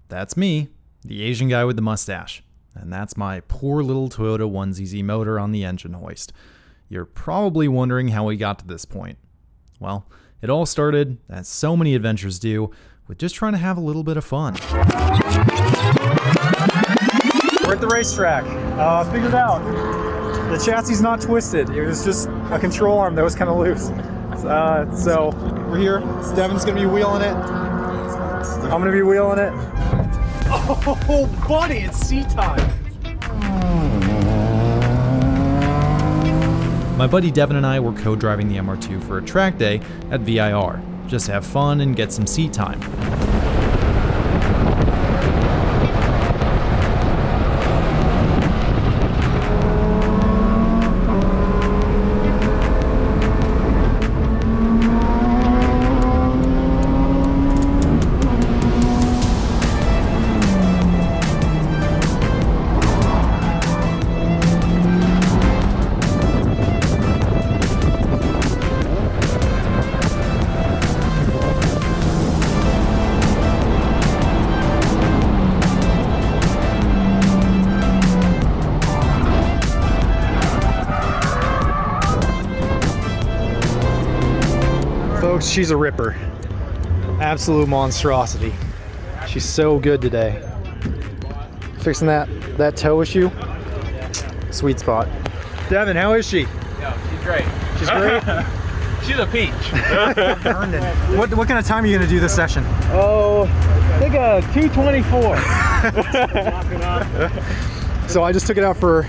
that's me, the Asian guy with the mustache. And that's my poor little Toyota 1ZZ motor on the engine hoist. You're probably wondering how we got to this point. Well, it all started, as so many adventures do, with just trying to have a little bit of fun. We're at the racetrack. Figured it out. The chassis is not twisted. It was just a control arm that was kind of loose. So we're here. Devin's gonna be wheeling it. I'm gonna be wheeling it. Oh, buddy, it's seat time. My buddy Devin and I were co-driving the MR2 for a track day at VIR, just to have fun and get some seat time. Folks, she's a ripper. Absolute monstrosity. She's so good today. Fixing that toe issue. Sweet spot. Devin, how is she? Yeah, she's great. She's great? She's a peach. What kind of time are you gonna do this session? Oh, I think a 224. So I just took it out for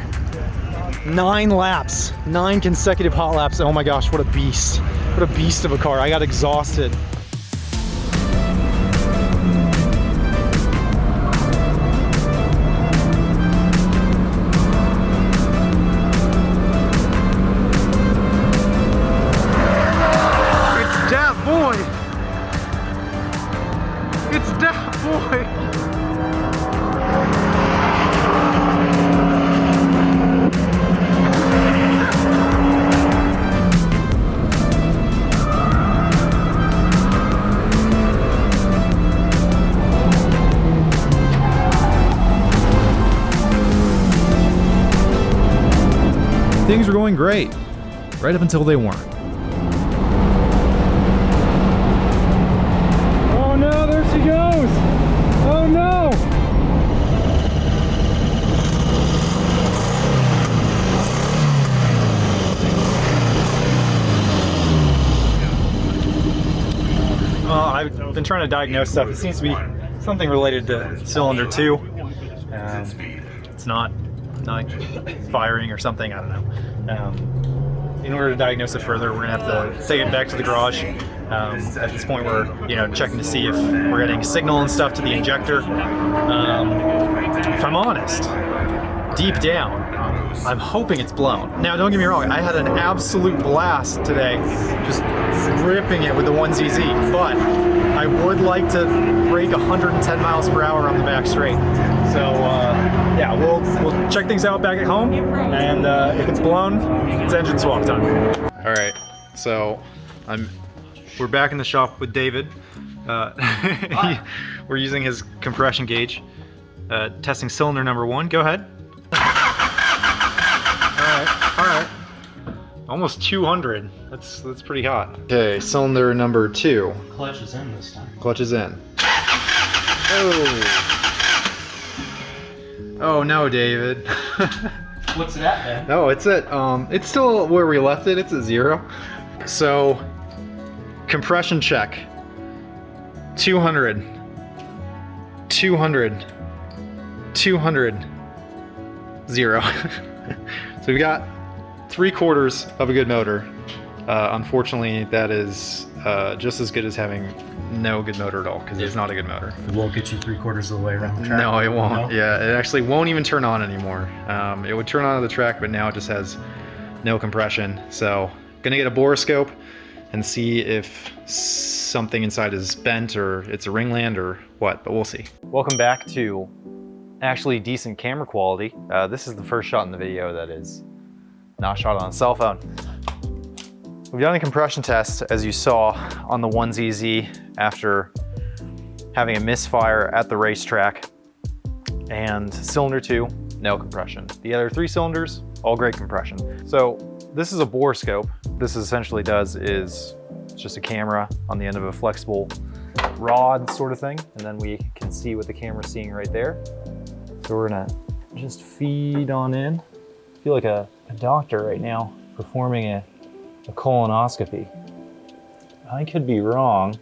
9 laps, 9 consecutive hot laps. Oh my gosh, what a beast. What a beast of a car. I got exhausted. It's that boy. It's that boy. Things were going great, right up until they weren't. Oh no, there she goes! Oh no! Well, I've been trying to diagnose stuff. It seems to be something related to cylinder 2. It's not firing or something, I don't know. In order to diagnose it further, we're gonna have to take it back to the garage. At this point, we're checking to see if we're getting signal and stuff to the injector. If I'm honest, deep down, I'm hoping it's blown. Now, don't get me wrong, I had an absolute blast today, just ripping it with the 1ZZ, but I would like to break 110 miles per hour on the back straight. So yeah, we'll check things out back at home, and if it's blown, it's engine swap time. All right, so we're back in the shop with David. We're using his compression gauge, testing cylinder number 1. Go ahead. All right. Almost 200. That's pretty hot. Okay, cylinder number 2. Clutch is in this time. Clutch is in. Oh no, David. What's it at then? No, it's it's still where we left it. It's at 0. So, compression check. 200. 200. 200. 0. So we've got 3/4 of a good motor. Unfortunately, that is just as good as having no good motor at all, because it's not a good motor. It won't get you 3/4 of the way around the track. No, it won't. No? Yeah, it actually won't even turn on anymore. It would turn on the track, but now it just has no compression. So, gonna get a borescope and see if something inside is bent or it's a ringland or what, but we'll see. Welcome back to actually decent camera quality. This is the first shot in the video that is not shot on a cell phone. We've done a compression test, as you saw, on the 1ZZ after having a misfire at the racetrack. And cylinder 2, no compression. The other 3 cylinders, all great compression. So this is a bore scope. This essentially does is just a camera on the end of a flexible rod sort of thing. And then we can see what the camera's seeing right there. So we're gonna just feed on in. I feel like a doctor right now performing a colonoscopy. I could be wrong,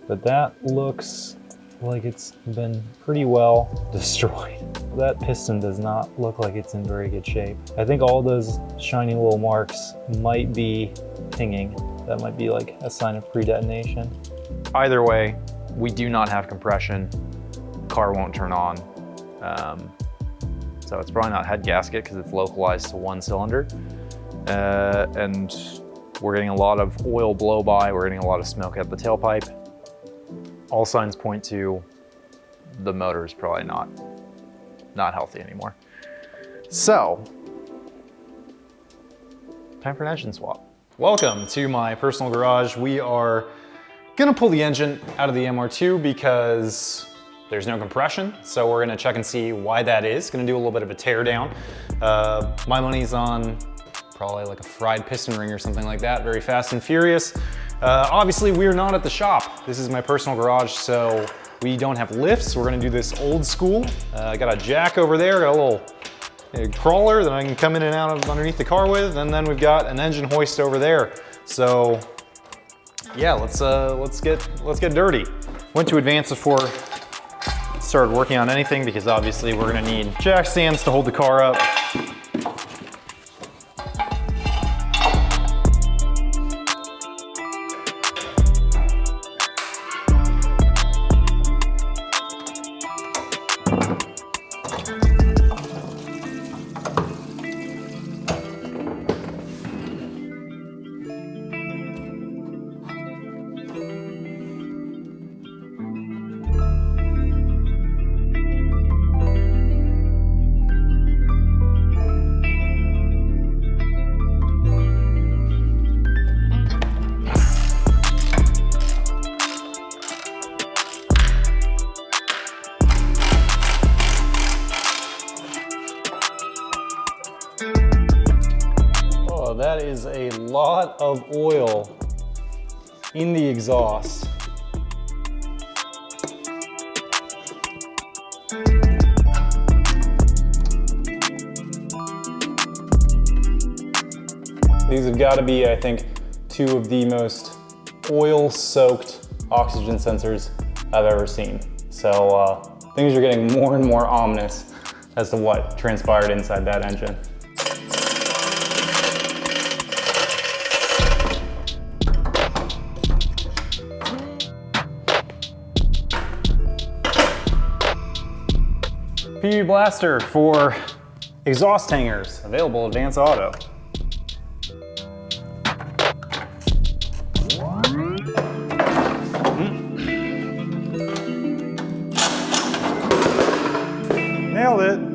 but that looks like it's been pretty well destroyed. That piston does not look like it's in very good shape. I think all those shiny little marks might be pinging. That might be like a sign of pre-detonation. Either way, we do not have compression. Car won't turn on. So it's probably not head gasket because it's localized to 1 cylinder. And we're getting a lot of oil blow by. We're getting a lot of smoke at the tailpipe. All signs point to the motor is probably not healthy anymore. So, time for an engine swap. Welcome to my personal garage. We are gonna pull the engine out of the MR2 because there's no compression. So we're gonna check and see why that is. Gonna do a little bit of a tear down. My money's on probably like a fried piston ring or something like that. Very fast and furious. Obviously we're not at the shop. This is my personal garage, so we don't have lifts. We're gonna do this old school. I got a jack over there, got a little crawler that I can come in and out of underneath the car with, and then we've got an engine hoist over there. So yeah, let's get dirty. Went to advance before started working on anything because obviously we're gonna need jack stands to hold the car up. That is a lot of oil in the exhaust. These have got to be, I think, 2 of the most oil-soaked oxygen sensors I've ever seen. So things are getting more and more ominous as to what transpired inside that engine. PV blaster for exhaust hangers, available at Advance Auto. Nailed it.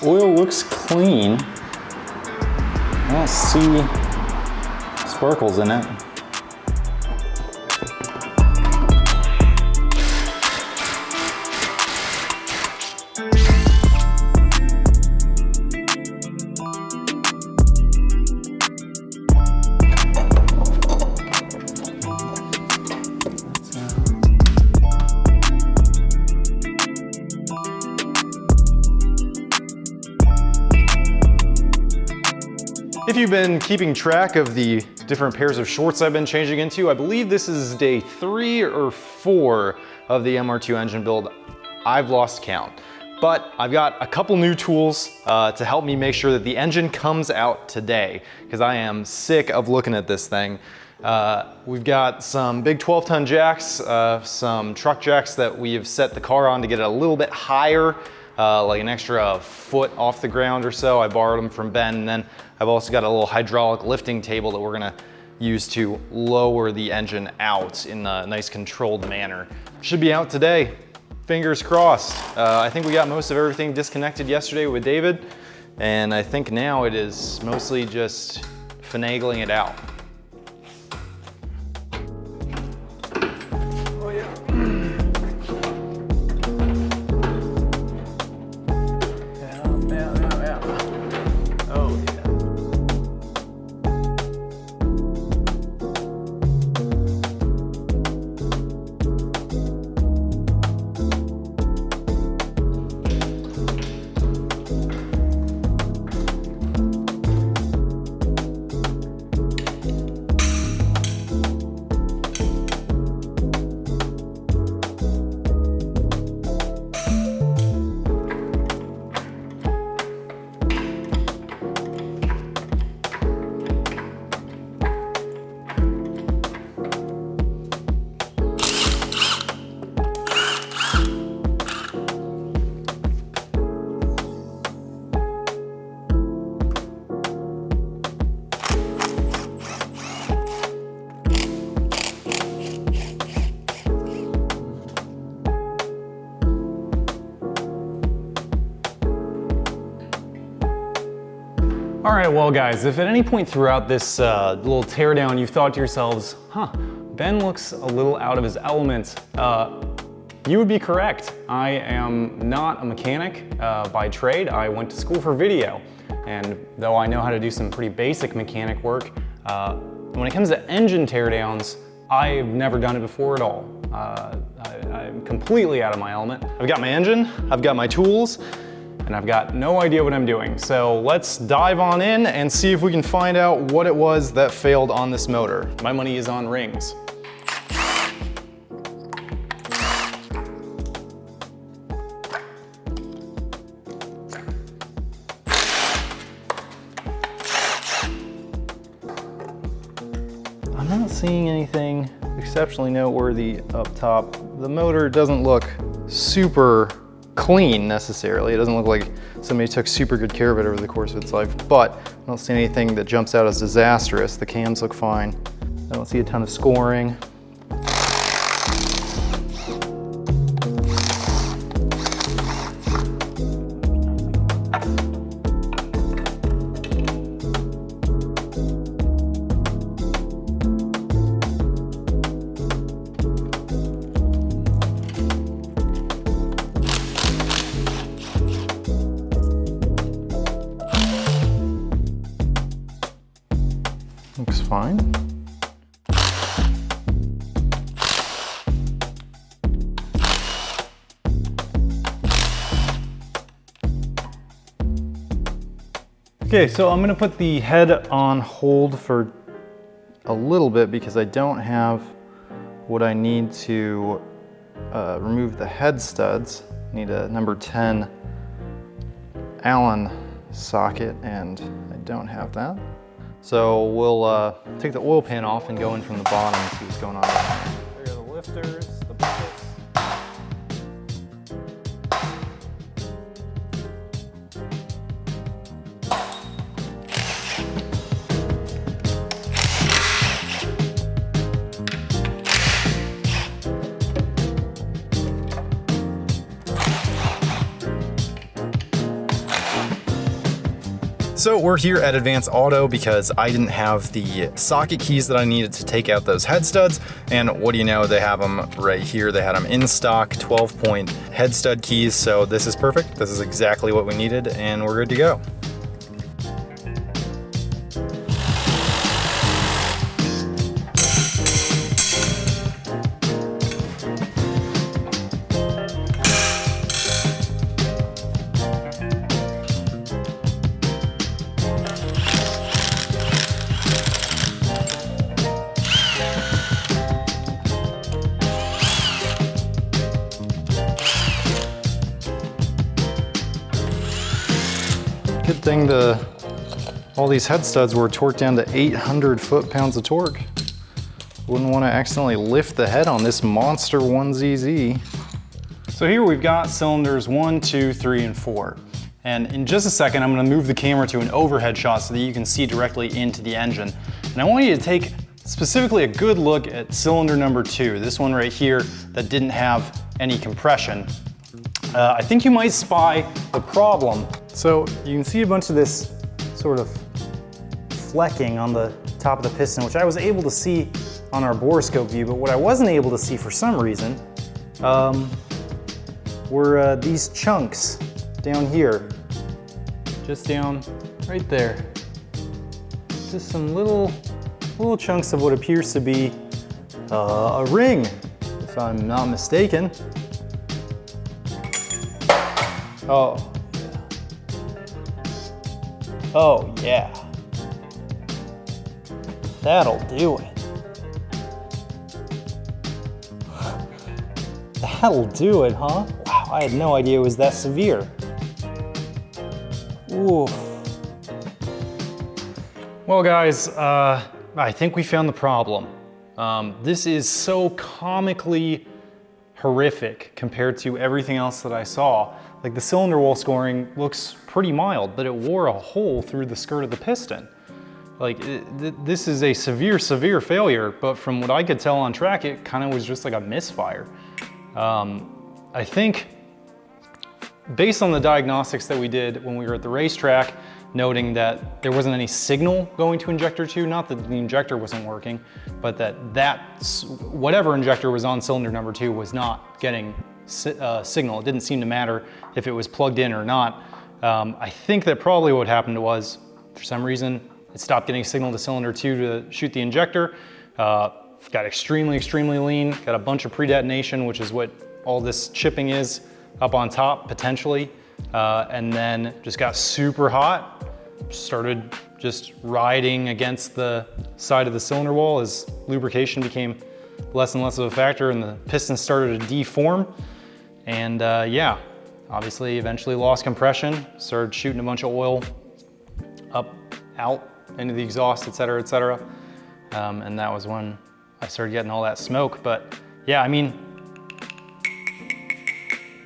Oil looks clean. I don't see sparkles in it. If you've been keeping track of the different pairs of shorts I've been changing into, I believe this is day 3 or 4 of the MR2 engine build. I've lost count, but I've got a couple new tools to help me make sure that the engine comes out today, because I am sick of looking at this thing. We've got some big 12-ton jacks, some truck jacks that we have set the car on to get it a little bit higher like an extra foot off the ground or so. I borrowed them from Ben, and then I've also got a little hydraulic lifting table that we're gonna use to lower the engine out in a nice controlled manner. Should be out today, fingers crossed. I think we got most of everything disconnected yesterday with David, and I think now it is mostly just finagling it out. All right, well guys, if at any point throughout this little teardown you've thought to yourselves, Ben looks a little out of his element, you would be correct. I am not a mechanic by trade. I went to school for video, and though I know how to do some pretty basic mechanic work, when it comes to engine teardowns, I've never done it before at all. I'm completely out of my element. I've got my engine, I've got my tools, and I've got no idea what I'm doing. So let's dive on in and see if we can find out what it was that failed on this motor. My money is on rings. I'm not seeing anything exceptionally noteworthy up top. The motor doesn't look super clean necessarily. It doesn't look like somebody took super good care of it over the course of its life, but I don't see anything that jumps out as disastrous. The cams look fine. I don't see a ton of scoring. Looks fine. Okay, so I'm gonna put the head on hold for a little bit because I don't have what I need to remove the head studs. I need a number 10 Allen socket, and I don't have that. So we'll take the oil pan off and go in from the bottom and see what's going on there. There are the lifters, the buckets. So we're here at Advance Auto because I didn't have the socket keys that I needed to take out those head studs, and what do you know, they have them right here. They had them in stock, 12-point head stud keys, so this is perfect. This is exactly what we needed, and we're good to go. Good thing all these head studs were torqued down to 800 foot-pounds of torque. Wouldn't want to accidentally lift the head on this monster 1ZZ. So here we've got cylinders 1, 2, 3, and 4. And in just a second, I'm gonna move the camera to an overhead shot so that you can see directly into the engine. And I want you to take specifically a good look at cylinder number 2, this one right here that didn't have any compression. I think you might spy the problem. So you can see a bunch of this sort of flecking on the top of the piston, which I was able to see on our borescope view, but what I wasn't able to see for some reason were these chunks down here, just down right there. Just some little chunks of what appears to be a ring, if I'm not mistaken. Oh, yeah. Oh, yeah. That'll do it. That'll do it, huh? Wow, I had no idea it was that severe. Ooh. Well, guys, I think we found the problem. This is so comically horrific compared to everything else that I saw. Like, the cylinder wall scoring looks pretty mild, but it wore a hole through the skirt of the piston. Like, this is a severe failure, but from what I could tell on track, it kind of was just like a misfire. I think, based on the diagnostics that we did when we were at the racetrack, noting that there wasn't any signal going to injector 2, not that the injector wasn't working, but that whatever injector was on cylinder number 2 was not getting signal. It didn't seem to matter if it was plugged in or not. I think that probably what happened was, for some reason, it stopped getting signal to cylinder 2 to shoot the injector. Got extremely lean, got a bunch of pre-detonation, which is what all this chipping is up on top, potentially. And then just got super hot, started just riding against the side of the cylinder wall as lubrication became less and less of a factor and the piston started to deform. And yeah, obviously eventually lost compression, started shooting a bunch of oil up, out, into the exhaust, et cetera, et cetera. And that was when I started getting all that smoke. But yeah, I mean,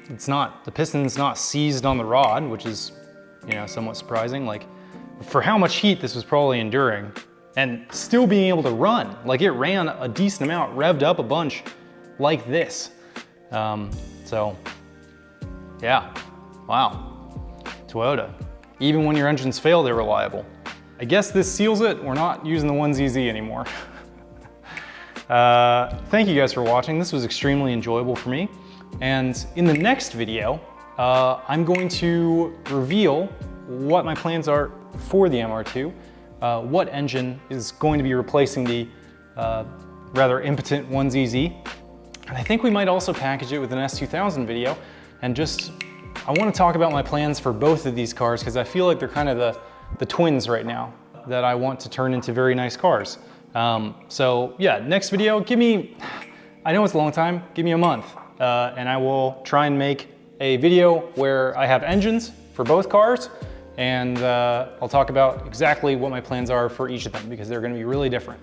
the piston's not seized on the rod, which is, you know, somewhat surprising. Like, for how much heat this was probably enduring and still being able to run. Like, it ran a decent amount, revved up a bunch like this. So yeah, wow, Toyota. Even when your engines fail, they're reliable. I guess this seals it. We're not using the 1ZZ anymore. Thank you guys for watching. This was extremely enjoyable for me. And in the next video, I'm going to reveal what my plans are for the MR2, what engine is going to be replacing the rather impotent 1ZZ. And I think we might also package it with an S2000 video. And just, I want to talk about my plans for both of these cars because I feel like they're kind of the twins right now that I want to turn into very nice cars. So yeah, next video, give me, I know it's a long time, give me a month. And I will try and make a video where I have engines for both cars, and I'll talk about exactly what my plans are for each of them because they're going to be really different.